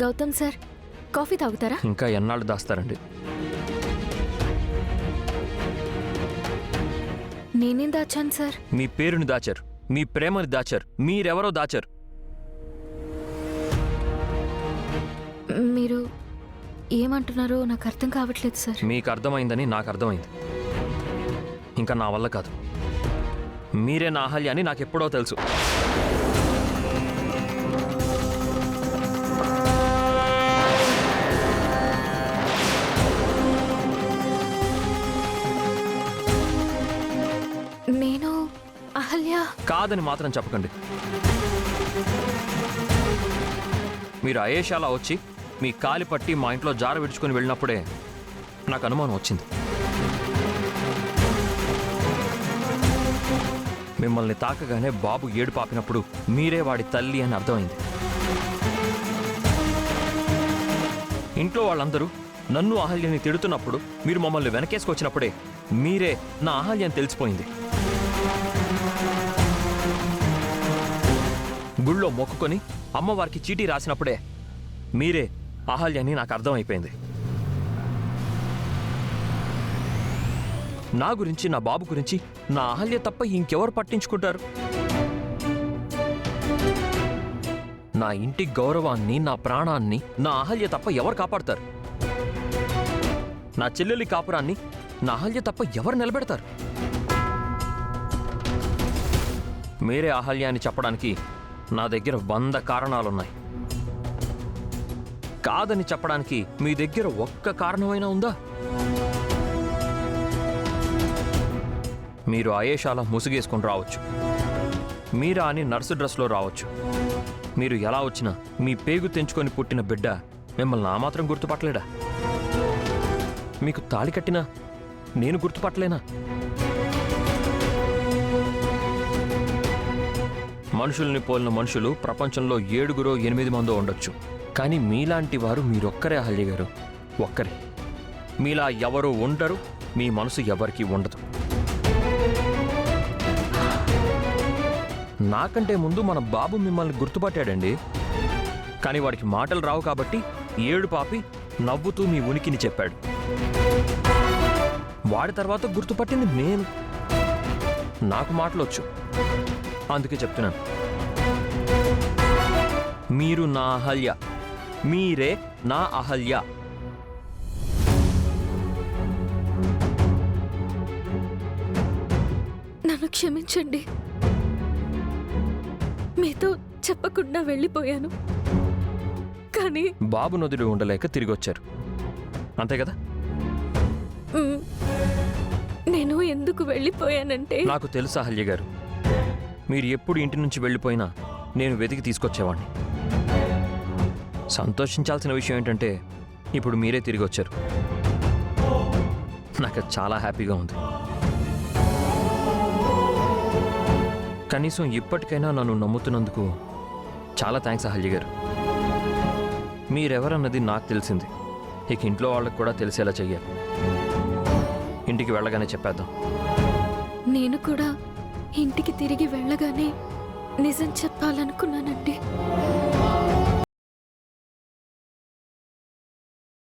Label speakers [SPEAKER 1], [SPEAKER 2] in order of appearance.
[SPEAKER 1] Gautam sir, coffee తాగుతారా?
[SPEAKER 2] ఇంకా ఎన్నాళ్ళు దాస్తారండి?
[SPEAKER 1] నేనేం దాచాను సార్?
[SPEAKER 2] మీ పేరుని దాచారు, మీ ప్రేమని దాచారు, మీరెవరో దాచారు.
[SPEAKER 1] మీరు ఏమంటున్నారో నాకు అర్థం కావట్లేదు సార్.
[SPEAKER 2] మీకు అర్థమైందని నాకు అర్థమైంది. ఇంకా నా వల్ల కాదు. మీరే నా అహల్య అని నాకెప్పుడో తెలుసు.
[SPEAKER 1] నేను అహల్య
[SPEAKER 2] కాదని మాత్రం చెప్పకండి. మీరు అయేషాలా వచ్చి మీ కాలి పట్టి మా ఇంట్లో జార విడుచుకొని వెళ్ళినప్పుడే నాకు అనుమానం వచ్చింది. మిమ్మల్ని తాకగానే బాబు ఏడు పాపినప్పుడు మీరే వాడి తల్లి అని అర్థమైంది. ఇంట్లో వాళ్ళందరూ నన్ను అహల్యని తిడుతున్నప్పుడు మీరు మమ్మల్ని వెనకేసుకొచ్చినప్పుడే మీరే నా అహల్య అని తెలిసిపోయింది. గుళ్ళో మొక్కుకొని అమ్మవారికి చీటీ రాసినప్పుడే మీరే అహల్య అని నాకు అర్థమైపోయింది. నా గురించి, నా బాబు గురించి నా అహల్య తప్ప ఇంకెవరు పట్టించుకుంటారు? నా ఇంటి గౌరవాన్ని, నా ప్రాణాన్ని నా అహల్య తప్ప ఎవరు కాపాడతారు? నా చెల్లెలి కాపురాన్ని నా అహల్య తప్ప ఎవరు నిలబెడతారు? మీరే అహల్య అని చెప్పడానికి నా దగ్గర 100 కారణాలున్నాయి. కాదని చెప్పడానికి మీ దగ్గర ఒక్క కారణమైనా ఉందా? మీరు అయేషాలా ముసుగేసుకొని రావచ్చు, మీరా అని నర్సు డ్రెస్లో రావచ్చు. మీరు ఎలా వచ్చినా మీ పేగు తెంచుకొని పుట్టిన బిడ్డ మిమ్మల్ని ఆ మాత్రం గుర్తుపట్టలేడా? మీకు తాళి కట్టినా నేను గుర్తుపట్టలేనా? మనుషుల్ని పోలిన మనుషులు ప్రపంచంలో 7 8 మందో ఉండొచ్చు. కానీ మీలాంటి వారు మీరొక్కరే అహల్య గారు, ఒక్కరే. మీలా ఎవరూ ఉండరు, మీ మనసు ఎవరికీ ఉండదు. నాకంటే ముందు మన బాబు మిమ్మల్ని గుర్తుపట్టాడండి. కానీ వాడికి మాటలు రావు కాబట్టి ఏడు పాపి నవ్వుతూ మీ ఉనికిని చెప్పాడు. వాడి తర్వాత గుర్తుపట్టింది నేను. నాకు మాటలొచ్చు, అందుకే చెప్తున్నాను. మీరు నా అహల్య, మీరే నా అహల్య.
[SPEAKER 1] నన్ను క్షమించండి. మీతో చెప్పకుండా వెళ్ళిపోయాను. కానీ
[SPEAKER 2] బాబు నదులు ఉండలేక తిరిగి వచ్చారు, అంతే కదా?
[SPEAKER 1] నేను ఎందుకు వెళ్ళిపోయానంటే,
[SPEAKER 2] నాకు తెలుసు అహల్య గారు, మీరు ఎప్పుడు ఇంటి నుంచి వెళ్ళిపోయినా నేను వెతికి తీసుకొచ్చేవాడిని. సంతోషించాల్సిన విషయం ఏంటంటే ఇప్పుడు మీరే తిరిగి వచ్చారు. నాకు చాలా హ్యాపీగా ఉంది. కనీసం ఇప్పటికైనా నన్ను నమ్ముతున్నందుకు చాలా థ్యాంక్స్ అహల్య గారు. మీరెవరన్నది నాకు తెలిసింది, ఇక ఇంట్లో వాళ్ళకు కూడా తెలిసేలా చెయ్యాలి. ఇంటికి వెళ్ళగానే చెప్పేద్దాం.
[SPEAKER 1] నేను కూడా ఇంటికి తిరిగి వెళ్ళగానే నిజం చెప్పాలనుకున్నానండి.